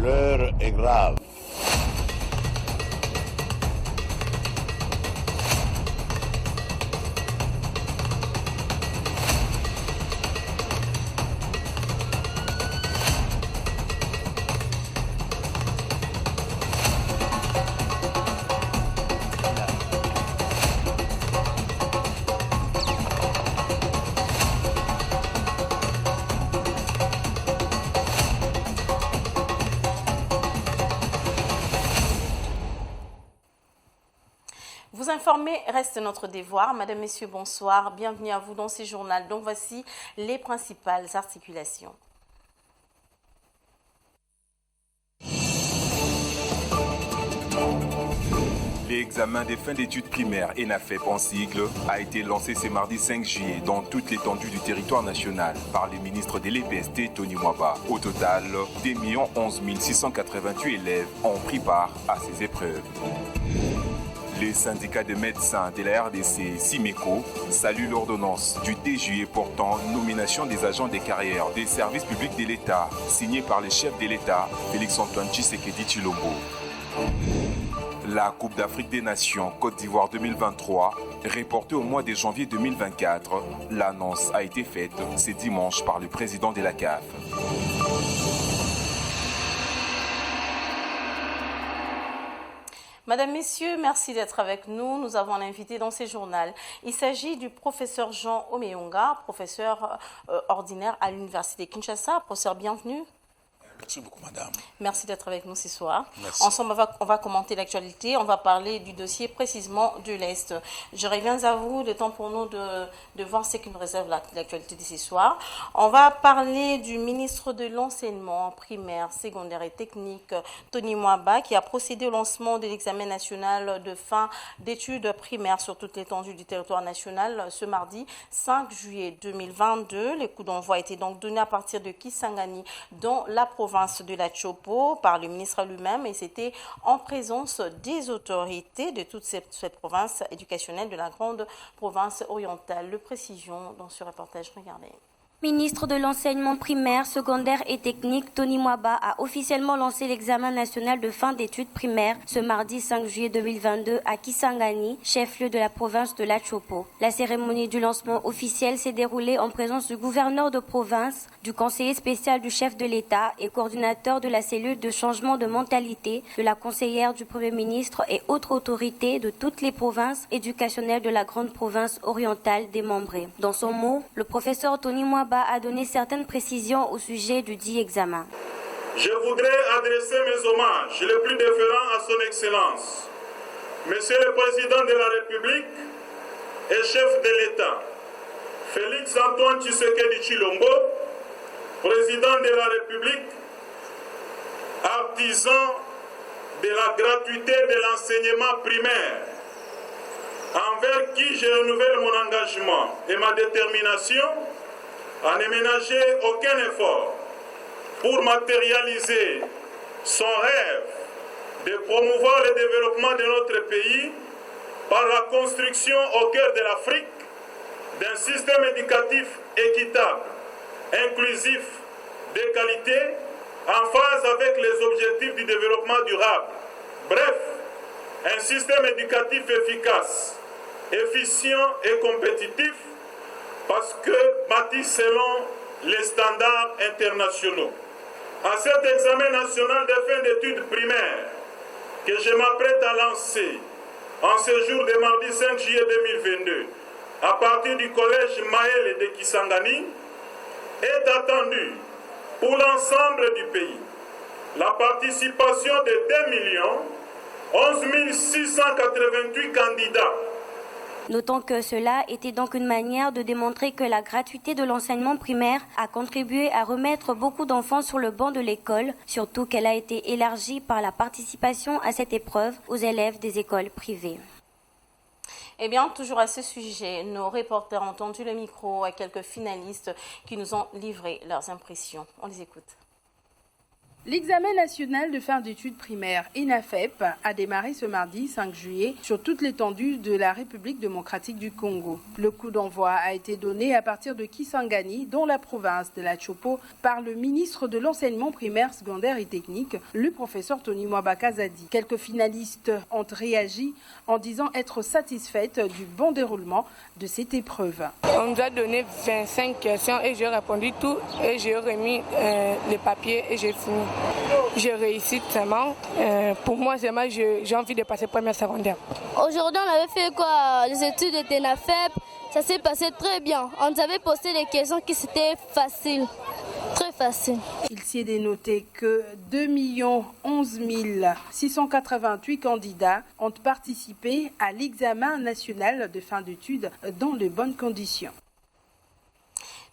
L'heure est grave. Vous informer reste notre devoir. Madame, Messieurs, bonsoir. Bienvenue à vous dans ce journal. Donc voici les principales articulations. L'examen des fins d'études primaires ENAFEP en sigle a été lancé ce mardi 5 juillet dans toute l'étendue du territoire national par le ministre de l'EPST Tony Mwaba. Au total, 2 11 688 élèves ont pris part à ces épreuves. Les syndicats de médecins de la RDC, SIMECO, saluent l'ordonnance du 2 juillet portant nomination des agents des carrières des services publics de l'État, signée par le chef de l'État, Félix-Antoine Tshisekedi Tshilombo. La Coupe d'Afrique des Nations Côte d'Ivoire 2023, reportée au mois de janvier 2024, l'annonce a été faite ce dimanche par le président de la CAF. Madame, Messieurs, merci d'être avec nous. Nous avons un invité dans ce journal. Il s'agit du professeur Jean Omeyonga, professeur ordinaire à l'Université Kinshasa. Professeur, bienvenue. Merci beaucoup, madame. Merci d'être avec nous ce soir. Merci. Ensemble, on va commenter l'actualité. On va parler du dossier précisément de l'Est. Je reviens à vous, le temps pour nous de voir ce qui nous réserve l'actualité de ce soir. On va parler du ministre de l'Enseignement primaire, secondaire et technique, Tony Mwaba, qui a procédé au lancement de l'examen national de fin d'études primaires sur toute l'étendue du territoire national ce mardi 5 juillet 2022. Les coups d'envoi étaient donc donnés à partir de Kisangani, dans la province de la Chopo, par le ministre lui-même, et c'était en présence des autorités de toute cette province éducationnelle de la grande province orientale. Le précision dans ce reportage, regardez. Ministre de l'enseignement primaire, secondaire et technique, Tony Mwaba a officiellement lancé l'examen national de fin d'études primaires ce mardi 5 juillet 2022 à Kisangani, chef-lieu de la province de la Chopo. La cérémonie du lancement officiel s'est déroulée en présence du gouverneur de province, du conseiller spécial du chef de l'État et coordinateur de la cellule de changement de mentalité, de la conseillère du Premier ministre et autres autorités de toutes les provinces éducationnelles de la grande province orientale démembrée. Dans son mot, le professeur Tony Mwaba a donné certaines précisions au sujet du dit examen. Je voudrais adresser mes hommages les plus déférents à son Excellence, Monsieur le Président de la République et chef de l'État, Félix-Antoine Tshisekedi Tshilombo, Président de la République, artisan de la gratuité de l'enseignement primaire, envers qui je renouvelle mon engagement et ma détermination à ne ménager aucun effort pour matérialiser son rêve de promouvoir le développement de notre pays par la construction au cœur de l'Afrique d'un système éducatif équitable, inclusif, de qualité, en phase avec les objectifs du développement durable. Bref, un système éducatif efficace, efficient et compétitif, parce que bâti selon les standards internationaux. À cet examen national de fin d'études primaires que je m'apprête à lancer en ce jour de mardi 5 juillet 2022 à partir du collège Maël de Kisangani est attendue pour l'ensemble du pays la participation de 2 11 688 candidats. Notons que cela était donc une manière de démontrer que la gratuité de l'enseignement primaire a contribué à remettre beaucoup d'enfants sur le banc de l'école, surtout qu'elle a été élargie par la participation à cette épreuve aux élèves des écoles privées. Eh bien, toujours à ce sujet, nos reporters ont tendu le micro à quelques finalistes qui nous ont livré leurs impressions. On les écoute. L'examen national de fin d'études primaires ENAFEP a démarré ce mardi 5 juillet sur toute l'étendue de la République démocratique du Congo. Le coup d'envoi a été donné à partir de Kisangani, dans la province de la Chopo, par le ministre de l'enseignement primaire, secondaire et technique, le professeur Tony Mwaba Kazadi. Quelques finalistes ont réagi en disant être satisfaites du bon déroulement de cette épreuve. On nous a donné 25 questions et j'ai répondu tout et j'ai remis les papiers et j'ai fini. J'ai réussi seulement. Pour moi, seulement, j'ai envie de passer première secondaire. Aujourd'hui, on avait fait quoi? Les études de ENAFEP. Ça s'est passé très bien. On nous avait posé des questions qui étaient faciles. Très facile. Il s'y est dénoté que 2 11 688 candidats ont participé à l'examen national de fin d'études dans de bonnes conditions.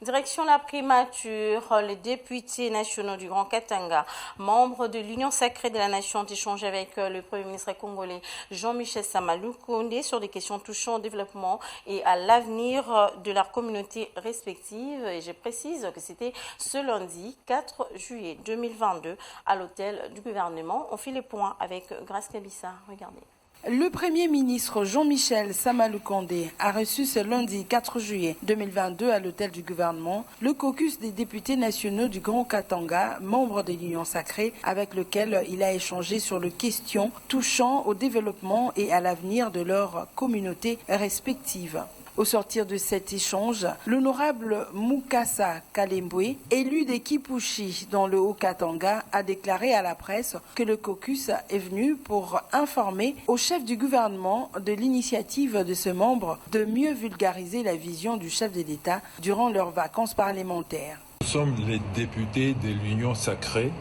Direction la primature, les députés nationaux du Grand Katanga, membres de l'Union sacrée de la nation, ont échangé avec le Premier ministre congolais Jean-Michel Sama Lukonde sur des questions touchant au développement et à l'avenir de leur communauté respective. Et je précise que c'était ce lundi 4 juillet 2022 à l'hôtel du gouvernement. On fait les points avec Grace Kabissa. Regardez. Le Premier ministre Jean-Michel Sama Lukonde a reçu ce lundi 4 juillet 2022 à l'hôtel du gouvernement le caucus des députés nationaux du Grand Katanga, membres de l'Union sacrée, avec lequel il a échangé sur les questions touchant au développement et à l'avenir de leurs communautés respectives. Au sortir de cet échange, l'honorable Mukasa Kalembwe, élu des Kipushi dans le Haut-Katanga, a déclaré à la presse que le caucus est venu pour informer au chef du gouvernement de l'initiative de ce membre de mieux vulgariser la vision du chef de l'État durant leurs vacances parlementaires. Nous sommes les députés de l'Union sacrée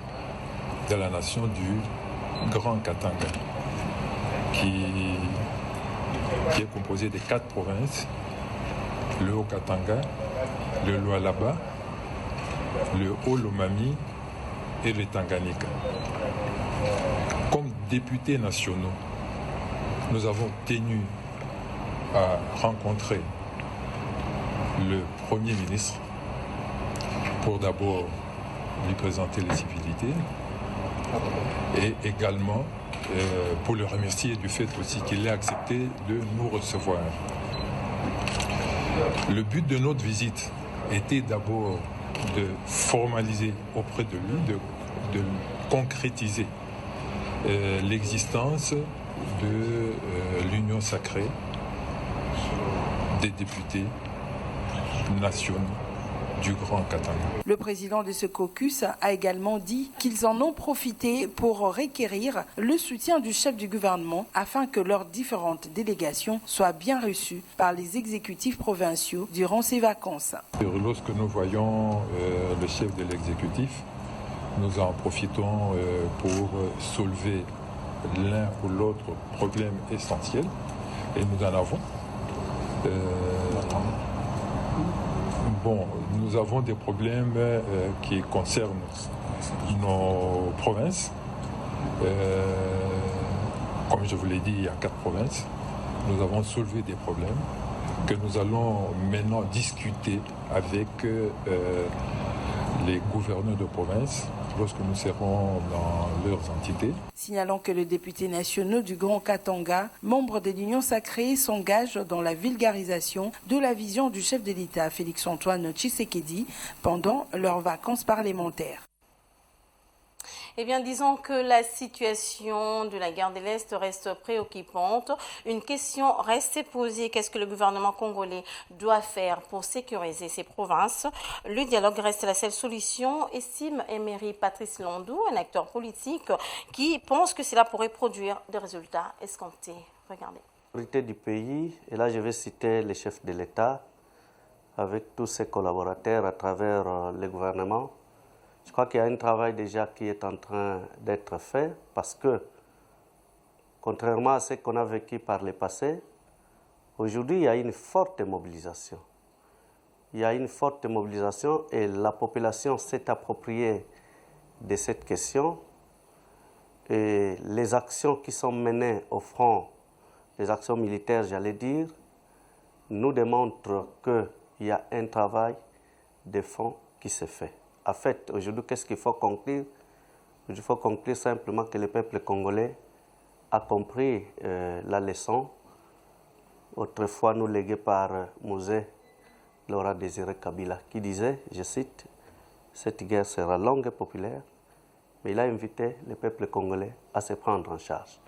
de la nation du Grand Katanga, qui est composé de 4 provinces, le Haut-Katanga, le Lualaba, le Haut-Lomami et le Tanganyika. Comme députés nationaux, nous avons tenu à rencontrer le Premier ministre pour d'abord lui présenter les civilités et également pour le remercier du fait aussi qu'il ait accepté de nous recevoir. Le but de notre visite était d'abord de formaliser auprès de lui, de concrétiser l'existence de l'Union sacrée des députés nationaux du Grand Katanga. Le président de ce caucus a également dit qu'ils en ont profité pour requérir le soutien du chef du gouvernement afin que leurs différentes délégations soient bien reçues par les exécutifs provinciaux durant ces vacances. Lorsque nous voyons le chef de l'exécutif, nous en profitons pour soulever l'un ou l'autre problème essentiel et nous en avons. Nous avons des problèmes qui concernent nos provinces. Comme je vous l'ai dit, il y a 4 provinces. Nous avons soulevé des problèmes que nous allons maintenant discuter avec les gouverneurs de province lorsque nous serons dans leurs entités. Signalons que les députés nationaux du Grand Katanga, membres de l'Union sacrée, s'engagent dans la vulgarisation de la vision du chef de l'État, Félix-Antoine Tshisekedi, pendant leurs vacances parlementaires. Eh bien, disons que la situation de la guerre de l'Est reste préoccupante. Une question reste posée. Qu'est-ce que le gouvernement congolais doit faire pour sécuriser ses provinces? Le dialogue reste la seule solution, estime Emery Patrice Landou, un acteur politique qui pense que cela pourrait produire des résultats escomptés. Regardez. L'autorité du pays, et là je vais citer les chefs de l'État, avec tous ses collaborateurs à travers le gouvernement. Je crois qu'il y a un travail déjà qui est en train d'être fait parce que, contrairement à ce qu'on a vécu par le passé, aujourd'hui il y a une forte mobilisation. Il y a une forte mobilisation et la population s'est appropriée de cette question. Et les actions qui sont menées au front, les actions militaires, j'allais dire, nous démontrent qu'il y a un travail de fond qui se fait. En fait, aujourd'hui, qu'est-ce qu'il faut conclure? il faut conclure simplement que le peuple congolais a compris la leçon autrefois nous léguée par Mosé Laurent Désiré Kabila, qui disait, je cite, « Cette guerre sera longue et populaire », mais il a invité le peuple congolais à se prendre en charge.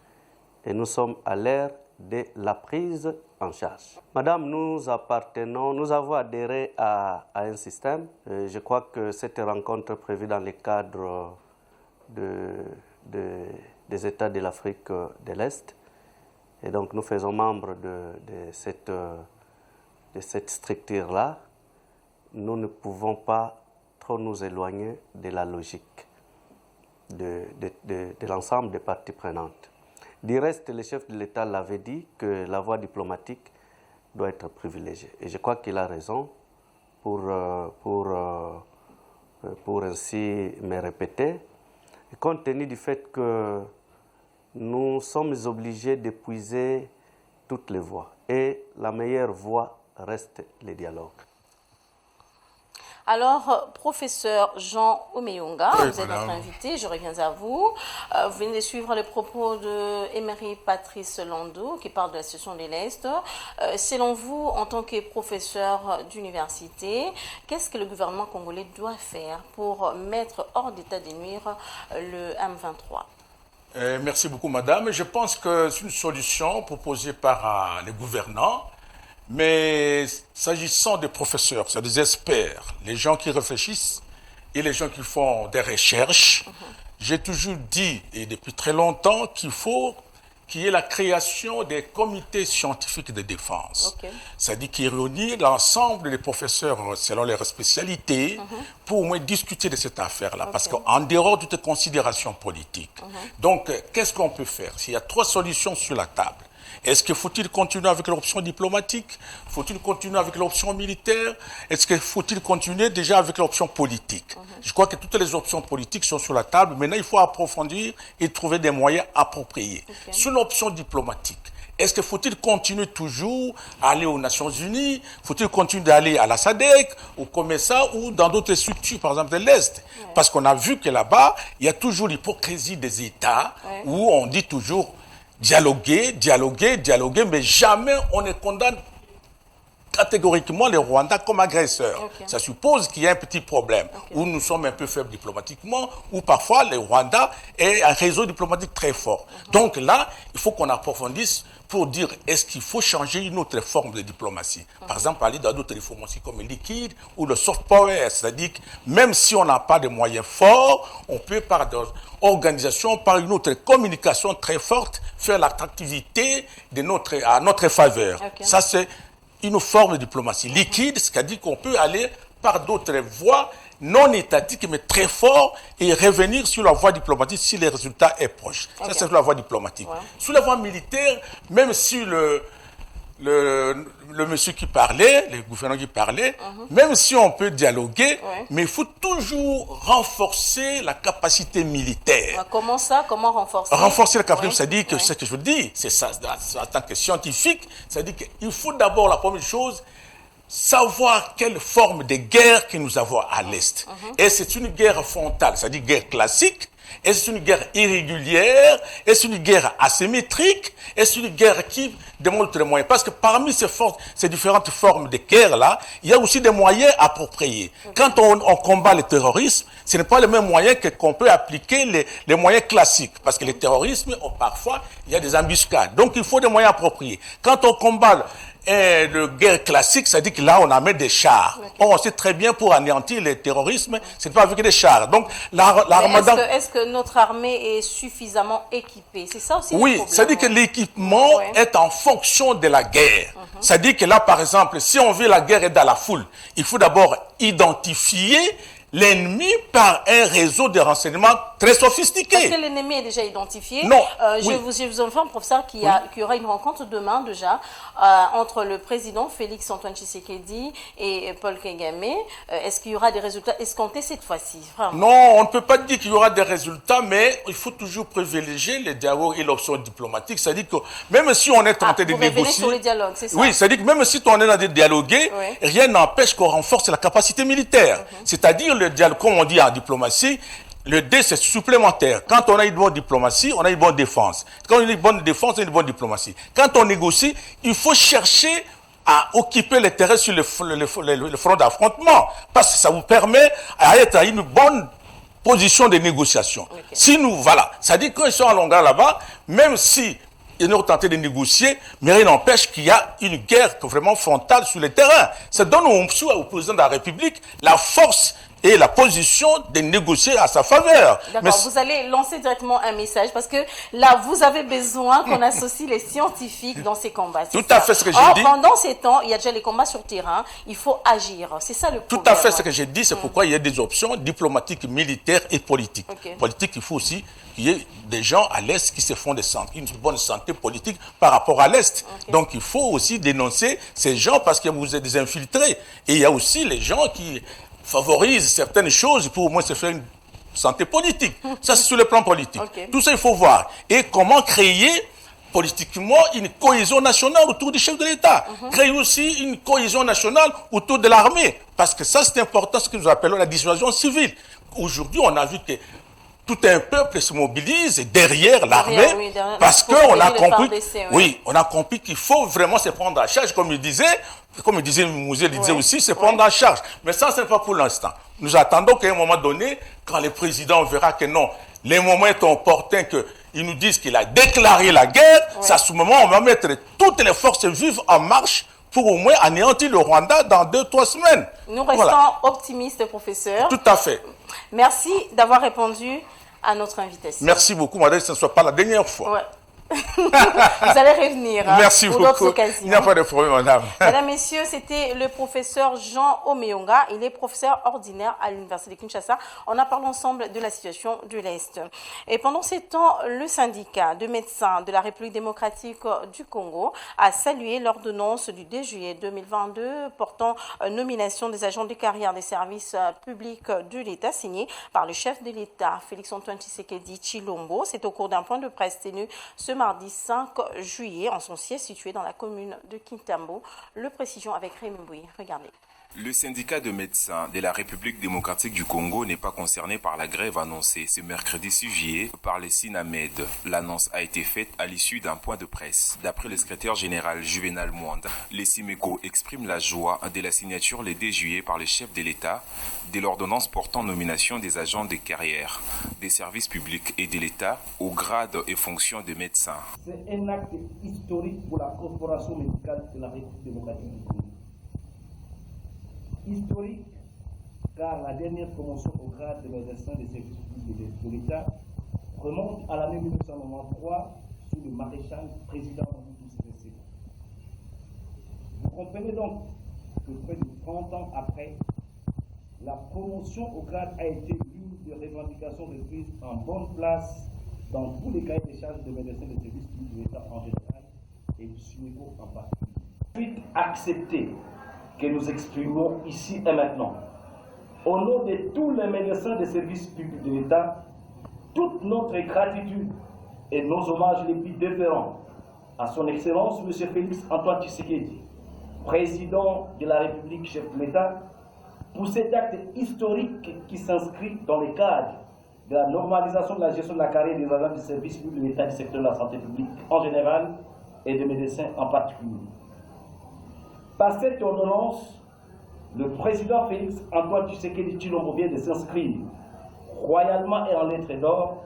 Et nous sommes à l'ère de la prise en charge. Madame, nous avons adhéré à un système. Je crois que cette rencontre prévue dans le cadre des États de l'Afrique de l'Est. Et donc nous faisons membre de cette structure-là. Nous ne pouvons pas trop nous éloigner de la logique de l'ensemble des parties prenantes. Du reste, le chef de l'État l'avait dit que la voie diplomatique doit être privilégiée. Et je crois qu'il a raison pour ainsi me répéter. Et compte tenu du fait que nous sommes obligés d'épuiser toutes les voies. Et la meilleure voie reste le dialogue. Alors, professeur Jean Omeyonga, oui, vous êtes notre invité, je reviens à vous. Vous venez de suivre les propos de Emery Patrice Landau, qui parle de la situation de l'Est. Selon vous, en tant que professeur d'université, qu'est-ce que le gouvernement congolais doit faire pour mettre hors d'état de nuire le M23 ? Merci beaucoup, madame. Je pense que c'est une solution proposée par les gouvernants. Mais s'agissant des professeurs, c'est des experts, les gens qui réfléchissent et les gens qui font des recherches, j'ai toujours dit, et depuis très longtemps, qu'il faut qu'il y ait la création des comités scientifiques de défense. C'est-à-dire qu'ils réunissent l'ensemble des professeurs selon leurs spécialités pour au moins discuter de cette affaire-là. Parce qu'en dehors de toute considération politique, donc qu'est-ce qu'on peut faire? S'il y a 3 solutions sur la table, est-ce qu'il faut-il continuer avec l'option diplomatique? Faut-il continuer avec l'option militaire? Est-ce qu'il faut-il continuer déjà avec l'option politique? Je crois que toutes les options politiques sont sur la table. Maintenant, il faut approfondir et trouver des moyens appropriés. Sur l'option diplomatique, est-ce qu'il faut-il continuer toujours à aller aux Nations Unies? Faut-il continuer d'aller à la SADC, au COMESA ou dans d'autres structures, par exemple de l'Est? Parce qu'on a vu que là-bas, il y a toujours l'hypocrisie des États où on dit toujours dialoguer, mais jamais on ne condamne catégoriquement les Rwandais comme agresseurs. Ça suppose qu'il y a un petit problème, où nous sommes un peu faibles diplomatiquement, où parfois les Rwandais ont un réseau diplomatique très fort. Donc là, il faut qu'on approfondisse pour dire est-ce qu'il faut changer une autre forme de diplomatie. Par exemple, aller dans d'autres diplomaties comme le liquide ou le soft power, c'est-à-dire que même si on n'a pas de moyens forts, on peut par des organisations, par une autre communication très forte, faire l'attractivité à notre faveur. Ça, c'est une forme de diplomatie liquide, c'est-à-dire qu'on peut aller par d'autres voies non étatiques, mais très forts, et revenir sur la voie diplomatique si le résultat est proche. Ça, c'est la voie diplomatique. Sur la voie militaire, même si le monsieur qui parlait, le gouverneur qui parlait, même si on peut dialoguer, mais il faut toujours renforcer la capacité militaire. Comment ça? Comment renforcer? Renforcer la capacité, c'est-à-dire que ce que je dis, c'est ça, en tant que scientifique, c'est-à-dire qu'il faut d'abord, la première chose, savoir quelle forme de guerre que nous avons à l'Est. Et c'est une guerre frontale, c'est-à-dire guerre classique, et c'est une guerre irrégulière, et c'est une guerre asymétrique, et c'est une guerre qui démontre les moyens. Parce que parmi ces différentes formes de guerre-là, il y a aussi des moyens appropriés. Quand on combat le terrorisme, ce n'est pas le même moyen qu'on peut appliquer les moyens classiques. Parce que le terrorisme, parfois, il y a des embuscades. Donc, il faut des moyens appropriés. Quand on combat le guerre classique, ça dit que là, on amène des chars. On sait très bien pour anéantir le terrorisme, c'est pas avec des chars. Donc, l'armada... Est-ce que notre armée est suffisamment équipée? C'est ça aussi. Oui, ça dit que l'équipement est en fonction de la guerre. Ça dit que là, par exemple, si on veut la guerre est dans la foule, il faut d'abord identifier l'ennemi par un réseau de renseignements très sophistiqué. Est-ce que l'ennemi est déjà identifié? Non. Je vous informe, professeur, qu'il y aura une rencontre demain déjà entre le président Félix Antoine Tshisekedi et Paul Kagame. Est-ce qu'il y aura des résultats escomptés cette fois-ci? Non, on ne peut pas dire qu'il y aura des résultats, mais il faut toujours privilégier le dialogue et l'option diplomatique. C'est-à-dire que même si on est tenté de négocier... sur le dialogue, c'est ça? Oui, c'est-à-dire que même si on est en train de dialoguer, rien n'empêche qu'on renforce la capacité militaire. C'est-à-dire le dialogue, comme on dit en diplomatie, Le D, c'est supplémentaire. Quand on a une bonne diplomatie, on a une bonne défense. Quand on a une bonne défense, on a une bonne diplomatie. Quand on négocie, il faut chercher à occuper les terrains sur le front d'affrontement. Parce que ça vous permet d'être à une bonne position de négociation. Okay. Si nous, voilà, ça dit qu'ils sont en longueur là-bas, même si ils ont tenté de négocier, mais rien n'empêche qu'il y a une guerre vraiment frontale sur le terrain. Ça donne au président de la République la force et la position de négocier à sa faveur. D'accord, vous allez lancer directement un message parce que là, vous avez besoin qu'on associe les scientifiques dans ces combats. Tout à fait ce que j'ai dit. Pendant ces temps, il y a déjà les combats sur terrain, il faut agir. C'est ça le problème. Tout à fait ce que j'ai dit, c'est pourquoi il y a des options diplomatiques, militaires et politiques. Okay. Politique, il faut aussi qu'il y ait des gens à l'Est qui se font une bonne santé politique par rapport à l'Est. Okay. Donc il faut aussi dénoncer ces gens parce que vous êtes des infiltrés. Et il y a aussi les gens qui favorise certaines choses pour au moins se faire une santé politique. Ça, c'est sur le plan politique. Okay. Tout ça, il faut voir. Et comment créer politiquement une cohésion nationale autour du chef de l'État. Créer aussi une cohésion nationale autour de l'armée. Parce que ça, c'est important, ce que nous appelons la dissuasion civile. Aujourd'hui, on a vu que tout un peuple se mobilise derrière l'armée parce qu'on a compris, on a compris qu'il faut vraiment se prendre en charge, comme il disait Mouzé disait aussi, se prendre en charge. Mais ça, ce n'est pas pour l'instant. Nous attendons qu'à un moment donné, quand le président verra que non, les moments est opportun qu'ils nous disent qu'il a déclaré la guerre, c'est à ce moment on va mettre toutes les forces vives en marche pour au moins anéantir le Rwanda dans 2-3 semaines. Nous restons optimistes, professeur. Tout à fait. Merci d'avoir répondu à notre invitation. Merci beaucoup, madame, que ce ne soit pas la dernière fois. Ouais. Vous allez revenir Merci pour beaucoup. d'autres occasions. Il n'y a pas de problème, madame. Mesdames, Messieurs, c'était le professeur Jean Omeonga. Il est professeur ordinaire à l'Université de Kinshasa. On a parlé ensemble de la situation de l'Est. Et pendant ces temps, le syndicat de médecins de la République démocratique du Congo a salué l'ordonnance du 2 juillet 2022 portant nomination des agents de carrière des services publics de l'État signée par le chef de l'État, Félix-Antoine Tshisekedi Tshilombo. C'est au cours d'un point de presse tenu ce mardi 5 juillet en son siège situé dans la commune de Kintambo. Le précision avec Rémi Bouy. Regardez. Le syndicat de médecins de la République démocratique du Congo n'est pas concerné par la grève annoncée ce mercredi 6 juillet par les SINAMED. L'annonce a été faite à l'issue d'un point de presse. D'après le secrétaire général Juvenal Mwanda, les SIMECO expriment la joie de la signature le 2 juillet par le chef de l'État de l'ordonnance portant nomination des agents de carrière, des services publics et de l'État au grade et fonctions de médecins. C'est un acte historique pour la corporation médicale de la République démocratique du Congo. Historique, car la dernière promotion au grade de médecin des services publics de l'État remonte à l'année 1993 sous le maréchal président Mobutu Sese Seko. Vous comprenez donc que près de 30 ans après, la promotion au grade a été l'une des revendications reprises en bonne place dans tous les cahiers des charges de médecins des services publics de l'État en général et du SUNECO en particulier. Ensuite, accepter que nous exprimons ici et maintenant, au nom de tous les médecins des services publics de l'État, toute notre gratitude et nos hommages les plus déférents à son Excellence M. Félix-Antoine Tshisekedi, président de la République, chef de l'État, pour cet acte historique qui s'inscrit dans le cadre de la normalisation de la gestion de la carrière des agents du service public de l'État du secteur de la santé publique en général et des médecins en particulier. Par cette ordonnance, le président Félix-Antoine Tshisekedi Tshilombo vient de s'inscrire royalement et en lettres d'or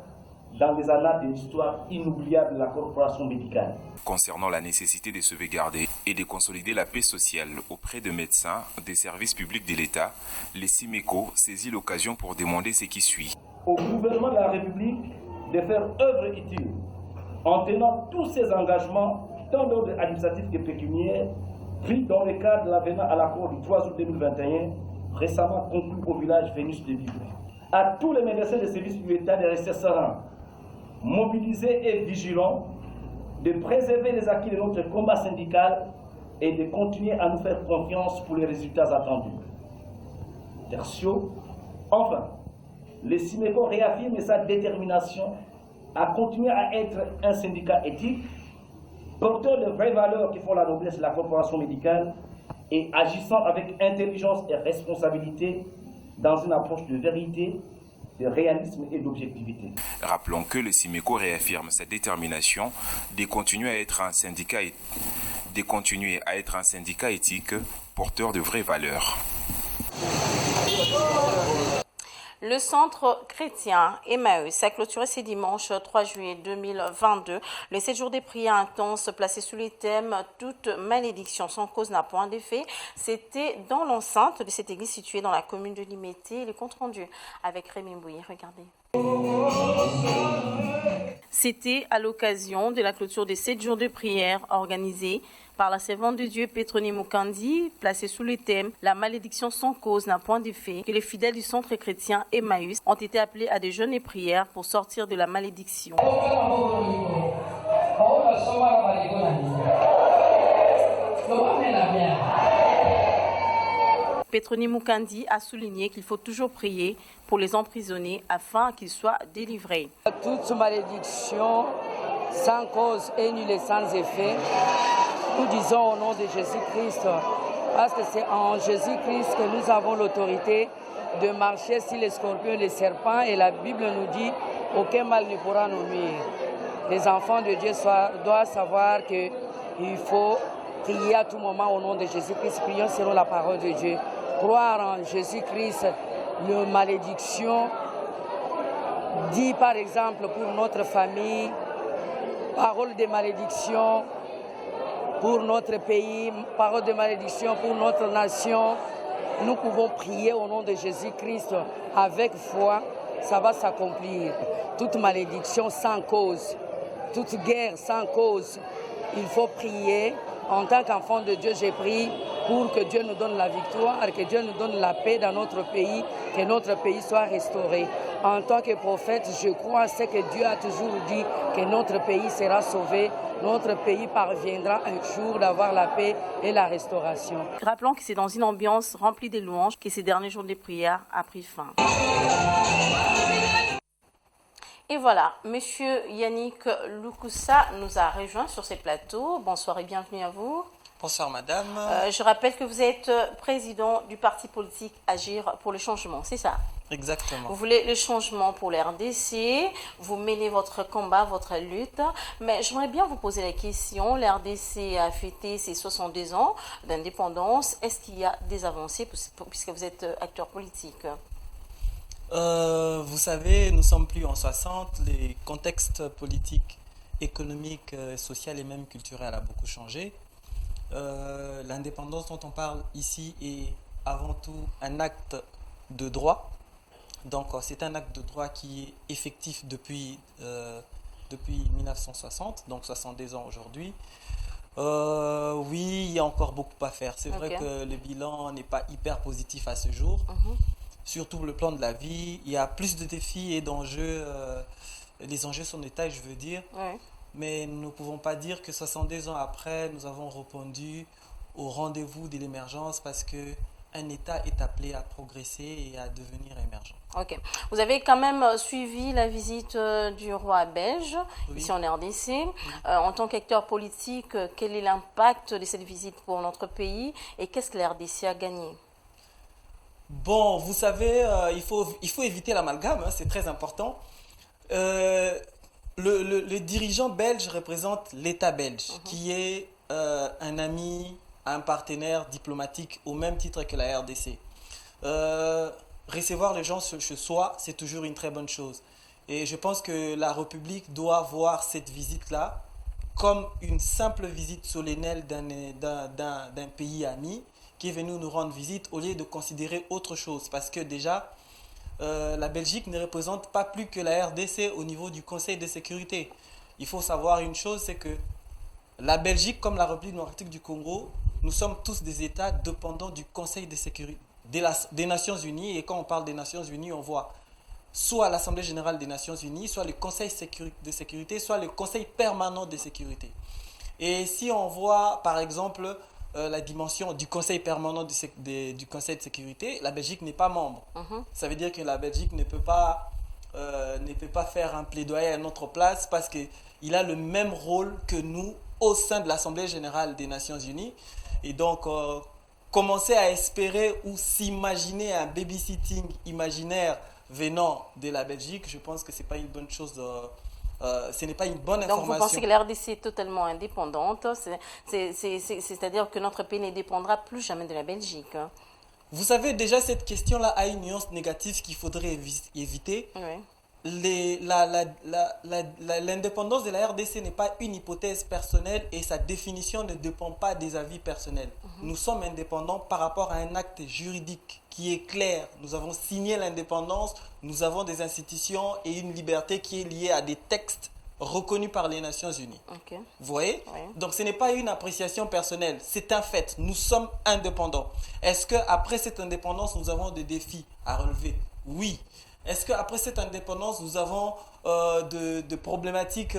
dans les annales de l'histoire inoubliable de la corporation médicale. Concernant la nécessité de sauvegarder et de consolider la paix sociale auprès des médecins des services publics de l'État, les SIMECO saisit l'occasion pour demander ce qui suit. Au gouvernement de la République de faire œuvre utile en tenant tous ses engagements, tant d'ordre administratif que pécuniaire, pris dans le cadre de l'avenant à l'accord du 3 août 2021, récemment conclu au village Vénus de Vivre. À tous les médecins des services de l'État de rester sereins, mobilisés et vigilants, de préserver les acquis de notre combat syndical et de continuer à nous faire confiance pour les résultats attendus. Tertio, enfin, le SIMECO réaffirme sa détermination à continuer à être un syndicat éthique, porteur de vraies valeurs qui font la noblesse de la corporation médicale et agissant avec intelligence et responsabilité dans une approche de vérité, de réalisme et d'objectivité. Rappelons que le SIMECO réaffirme sa détermination de continuer à être un syndicat éthique porteur de vraies valeurs. Le centre chrétien Emmaüs a clôturé ce dimanche 3 juillet 2022 les 7 jours des prières intenses placés sous le thème « Toute malédiction sans cause n'a point d'effet ». C'était dans l'enceinte de cette église située dans la commune de Limété. Le compte rendu avec Rémi Mbouye. Regardez. C'était à l'occasion de la clôture des 7 jours de prière organisée par la servante de Dieu Petroni Mukandi, placée sous le thème « La malédiction sans cause n'a point d'effet », que les fidèles du centre chrétien Emmaüs ont été appelés à des jeûnes et prières pour sortir de la malédiction. Petroni Mukandi a souligné qu'il faut toujours prier pour les emprisonnés afin qu'ils soient délivrés. Toute malédiction sans cause est nulle et sans effet. Nous disons au nom de Jésus-Christ, parce que c'est en Jésus-Christ que nous avons l'autorité de marcher sur les scorpions et les serpents. Et la Bible nous dit, aucun mal ne pourra nous nuire. Les enfants de Dieu doivent savoir qu'il faut prier à tout moment au nom de Jésus-Christ. Prions selon la parole de Dieu. Croire en Jésus-Christ, la malédiction dit par exemple pour notre famille, parole de malédiction pour notre pays, parole de malédiction pour notre nation. Nous pouvons prier au nom de Jésus-Christ avec foi, ça va s'accomplir. Toute malédiction sans cause, toute guerre sans cause, il faut prier. En tant qu'enfant de Dieu, j'ai prié pour que Dieu nous donne la victoire, que Dieu nous donne la paix dans notre pays, que notre pays soit restauré. En tant que prophète, je crois à ce que Dieu a toujours dit, que notre pays sera sauvé, notre pays parviendra un jour d'avoir la paix et la restauration. Rappelons que c'est dans une ambiance remplie de louanges que ces derniers jours de prière a pris fin. Et voilà, Monsieur Yannick Loukoussa nous a rejoint sur ces plateaux. Bonsoir et bienvenue à vous. Bonsoir madame. Je rappelle que vous êtes président du parti politique Agir pour le changement, c'est ça? Exactement. Vous voulez le changement pour la RDC, vous menez votre combat, votre lutte, mais j'aimerais bien vous poser la question, la RDC a fêté ses 62 ans d'indépendance, est-ce qu'il y a des avancées puisque vous êtes acteur politique? Vous savez, nous sommes plus en 60, les contextes politiques, économiques, social et même culturel a beaucoup changé. L'indépendance dont on parle ici est avant tout un acte de droit. Donc c'est un acte de droit qui est effectif depuis 1960, donc 62 ans aujourd'hui. Oui, il y a encore beaucoup à faire. C'est vrai que le bilan n'est pas hyper positif à ce jour. Surtout le plan de la vie, il y a plus de défis et d'enjeux, les enjeux sont des tailles, je veux dire. Mais nous ne pouvons pas dire que 62 ans après, nous avons répondu au rendez-vous de l'émergence parce qu'un État est appelé à progresser et à devenir émergent. Ok. Vous avez quand même suivi la visite du roi belge, ici en RDC. En tant qu'acteur politique, quel est l'impact de cette visite pour notre pays et qu'est-ce que la RDC a gagné? Bon, vous savez, il faut éviter l'amalgame, hein, c'est très important. Le dirigeant belge représente l'État belge, qui est un ami, un partenaire diplomatique au même titre que la RDC. Recevoir les gens chez soi, c'est toujours une très bonne chose. Et je pense que la République doit voir cette visite-là comme une simple visite solennelle d'un pays ami qui est venu nous rendre visite au lieu de considérer autre chose. Parce que déjà, la Belgique ne représente pas plus que la RDC au niveau du Conseil de sécurité. Il faut savoir une chose, c'est que la Belgique, comme la République démocratique du Congo, nous sommes tous des États dépendants du Conseil de sécurité des Nations Unies. Et quand on parle des Nations Unies, on voit soit l'Assemblée générale des Nations Unies, soit le Conseil de sécurité, soit le Conseil permanent de sécurité. Et si on voit, par exemple, la dimension du Conseil permanent du Conseil de sécurité, la Belgique n'est pas membre. Ça veut dire que la Belgique ne peut pas faire un plaidoyer à notre place parce qu'il a le même rôle que nous au sein de l'Assemblée générale des Nations Unies. Et donc, commencer à espérer ou s'imaginer un babysitting imaginaire venant de la Belgique, je pense que ce n'est pas une bonne chose. Ce n'est pas une bonne information. Donc vous pensez que la RDC est totalement indépendante, c'est-à-dire que notre pays ne dépendra plus jamais de la Belgique. Vous savez, déjà cette question-là a une nuance négative qu'il faudrait éviter. Oui. L'indépendance de la RDC n'est pas une hypothèse personnelle et sa définition ne dépend pas des avis personnels. Nous sommes indépendants par rapport à un acte juridique qui est clair. Nous avons signé l'indépendance, nous avons des institutions et une liberté qui est liée à des textes reconnus par les Nations Unies. Okay. Vous voyez? Oui. Donc ce n'est pas une appréciation personnelle, c'est un fait. Nous sommes indépendants. Est-ce qu'après cette indépendance, nous avons des défis à relever? Oui. Est-ce qu'après cette indépendance, nous avons de problématiques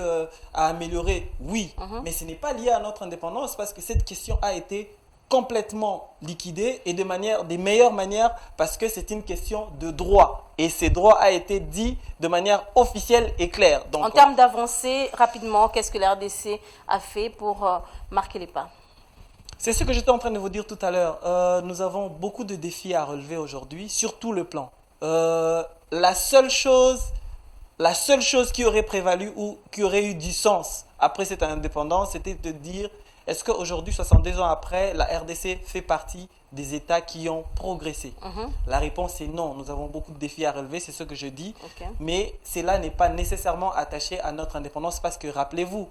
à améliorer? Oui. Mais ce n'est pas lié à notre indépendance parce que cette question a été complètement liquidée et des meilleures manières parce que c'est une question de droit. Et ces droits a été dit de manière officielle et claire. Donc, en termes d'avancée, rapidement, qu'est-ce que la RDC a fait pour marquer les pas? C'est ce que j'étais en train de vous dire tout à l'heure. Nous avons beaucoup de défis à relever aujourd'hui sur tout le plan. La seule chose qui aurait prévalu ou qui aurait eu du sens après cette indépendance, c'était de dire est-ce qu'aujourd'hui, 62 ans après, la RDC fait partie des États qui ont progressé? La réponse est non. Nous avons beaucoup de défis à relever, c'est ce que je dis. Okay. Mais cela n'est pas nécessairement attaché à notre indépendance parce que, rappelez-vous,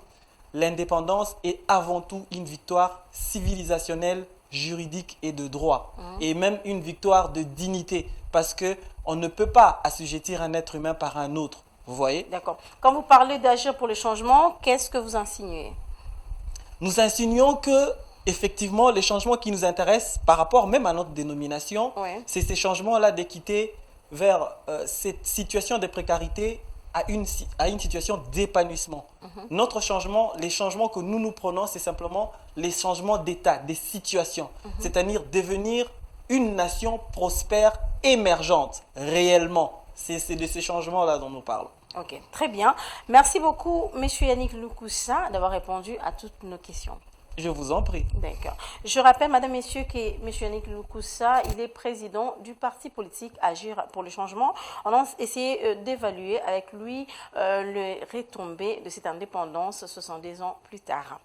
l'indépendance est avant tout une victoire civilisationnelle, juridique et de droit. Et même une victoire de dignité parce qu'on ne peut pas assujettir un être humain par un autre. Vous voyez? D'accord. Quand vous parlez d'agir pour le changement, qu'est-ce que vous insinuez? Nous insinuons que, effectivement, les changements qui nous intéressent par rapport même à notre dénomination, c'est ces changements-là d'équité vers cette situation de précarité à une situation d'épanouissement. Notre changement, les changements que nous prenons, c'est simplement les changements d'état, des situations. C'est-à-dire devenir une nation prospère, émergente, réellement. C'est de ces changements-là dont nous parlons. Ok, très bien. Merci beaucoup, M. Yannick Loukoussa, d'avoir répondu à toutes nos questions. Je vous en prie. D'accord. Je rappelle, madame, messieurs, que M. Yannick Loukoussa, il est président du parti politique Agir pour le changement. On a essayé d'évaluer avec lui les retombées de cette indépendance 70 ans plus tard.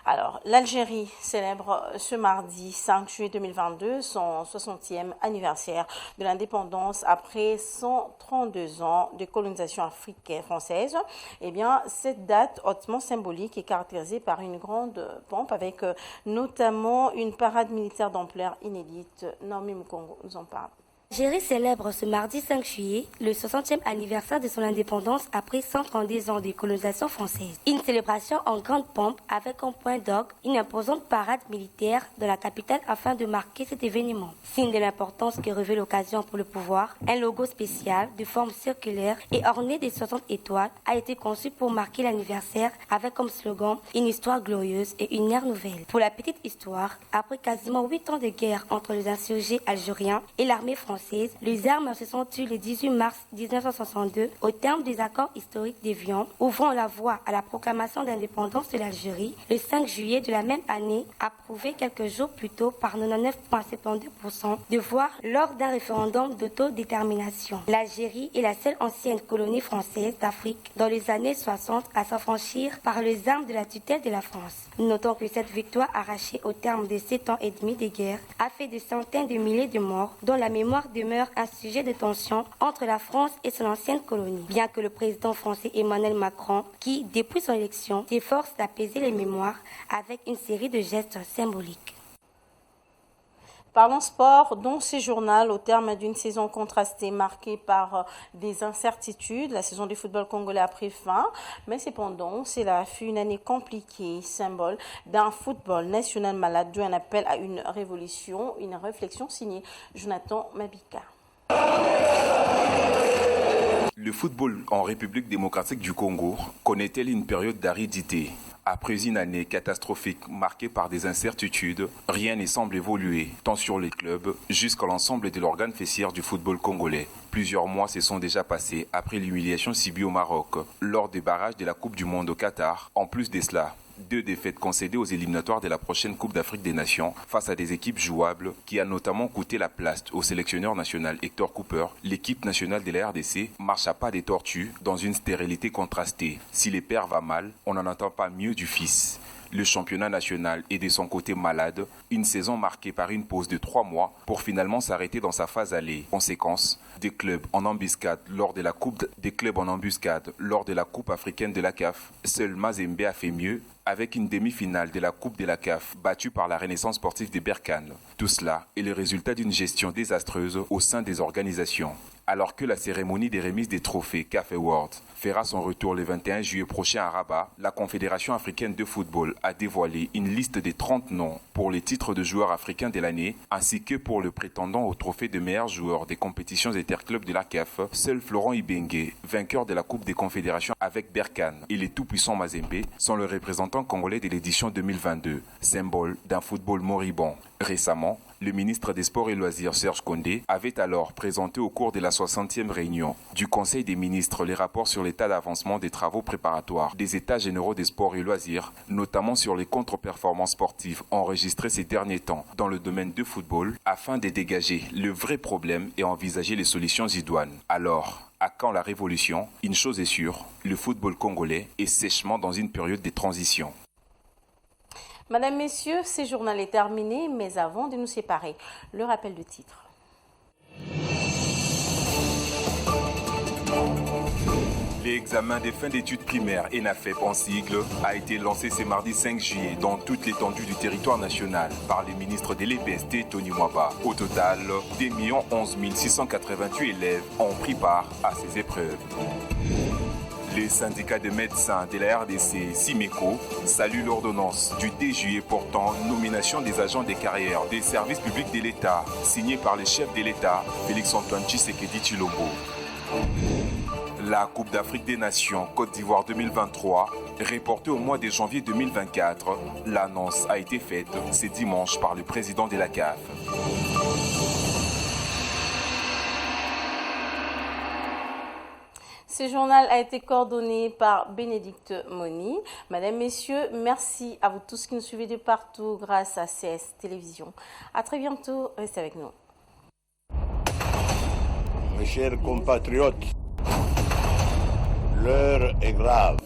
Alors, l'Algérie célèbre ce mardi 5 juillet 2022 son 60e anniversaire de l'indépendance après 132 ans de colonisation africaine française. Eh bien, cette date hautement symbolique est caractérisée par une grande pompe avec notamment une parade militaire d'ampleur inédite. Naomi Mukongo nous en parle. L'Algérie célèbre ce mardi 5 juillet le 60e anniversaire de son indépendance après 132 ans de colonisation française. Une célébration en grande pompe avec en point d'orgue une imposante parade militaire de la capitale afin de marquer cet événement. Signe de l'importance que revêt l'occasion pour le pouvoir, un logo spécial de forme circulaire et orné de 60 étoiles a été conçu pour marquer l'anniversaire avec comme slogan une histoire glorieuse et une ère nouvelle. Pour la petite histoire, après quasiment 8 ans de guerre entre les insurgés algériens et l'armée française, les armes se sont tues le 18 mars 1962 au terme des accords historiques d'Évian, ouvrant la voie à la proclamation d'indépendance de l'Algérie le 5 juillet de la même année, approuvé quelques jours plus tôt par 99,72% de voix lors d'un référendum d'autodétermination. L'Algérie est la seule ancienne colonie française d'Afrique dans les années 60 à s'affranchir par les armes de la tutelle de la France. Notons que cette victoire arrachée au terme de 7 ans et demi de guerre a fait des centaines de milliers de morts dont la mémoire demeure un sujet de tension entre la France et son ancienne colonie. Bien que le président français Emmanuel Macron, qui, depuis son élection, s'efforce d'apaiser les mémoires avec une série de gestes symboliques. Parlons sport, dont ces journaux, au terme d'une saison contrastée marquée par des incertitudes. La saison du football congolais a pris fin, mais cependant, cela fut une année compliquée, symbole d'un football national malade, d'où un appel à une révolution, une réflexion signée Jonathan Mabika. Le football en République démocratique du Congo connaît-elle une période d'aridité? Après une année catastrophique marquée par des incertitudes, rien ne semble évoluer, tant sur les clubs jusqu'à l'ensemble de l'organe fessière du football congolais. Plusieurs mois se sont déjà passés après l'humiliation subie au Maroc, lors des barrages de la Coupe du Monde au Qatar. En plus de cela, 2 défaites concédées aux éliminatoires de la prochaine Coupe d'Afrique des Nations face à des équipes jouables qui a notamment coûté la place au sélectionneur national Hector Cooper. L'équipe nationale de la RDC marche à pas des tortues dans une stérilité contrastée. Si les pères va mal, on n'en entend pas mieux du fils. Le championnat national est de son côté malade, une saison marquée par une pause de 3 mois pour finalement s'arrêter dans sa phase aller. Conséquence, des clubs en embuscade lors de la Coupe africaine de la CAF. Seul Mazembe a fait mieux avec une demi-finale de la Coupe de la CAF battue par la Renaissance sportive de Berkane. Tout cela est le résultat d'une gestion désastreuse au sein des organisations. Alors que la cérémonie des remises des trophées CAF Awards fera son retour le 21 juillet prochain à Rabat, la Confédération africaine de football a dévoilé une liste de 30 noms pour les titres de joueurs africains de l'année, ainsi que pour le prétendant au trophée de meilleur joueur des compétitions interclubs de la CAF. Seul Florent Ibenge, vainqueur de la Coupe des Confédérations avec Berkane, et les tout-puissants Mazembe sont le représentant congolais de l'édition 2022, symbole d'un football moribond. Récemment, le ministre des Sports et Loisirs, Serge Condé, avait alors présenté au cours de la 60e réunion du Conseil des ministres les rapports sur l'état d'avancement des travaux préparatoires des États généraux des sports et loisirs, notamment sur les contre-performances sportives enregistrées ces derniers temps dans le domaine du football, afin de dégager le vrai problème et envisager les solutions idoines. Alors, à quand la révolution? Une chose est sûre, le football congolais est sèchement dans une période de transition. Madame, Messieurs, ce journal est terminé, mais avant de nous séparer, le rappel de titre. L'examen des fins d'études primaires ENAFEP en sigle a été lancé ce mardi 5 juillet dans toute l'étendue du territoire national par le ministre de l'EPST, Tony Mwaba. Au total, 2 11 688 élèves ont pris part à ces épreuves. Les syndicats de médecins de la RDC, SIMECO, saluent l'ordonnance du 2 juillet portant nomination des agents des carrières des services publics de l'État, signée par le chef de l'État, Félix-Antoine Tshisekedi Tshilombo. La Coupe d'Afrique des Nations Côte d'Ivoire 2023, reportée au mois de janvier 2024, l'annonce a été faite ce dimanche par le président de la CAF. Ce journal a été coordonné par Bénédicte Moni. Madame, Messieurs, merci à vous tous qui nous suivez de partout grâce à CS Télévision. À très bientôt, restez avec nous. Mes chers compatriotes, l'heure est grave.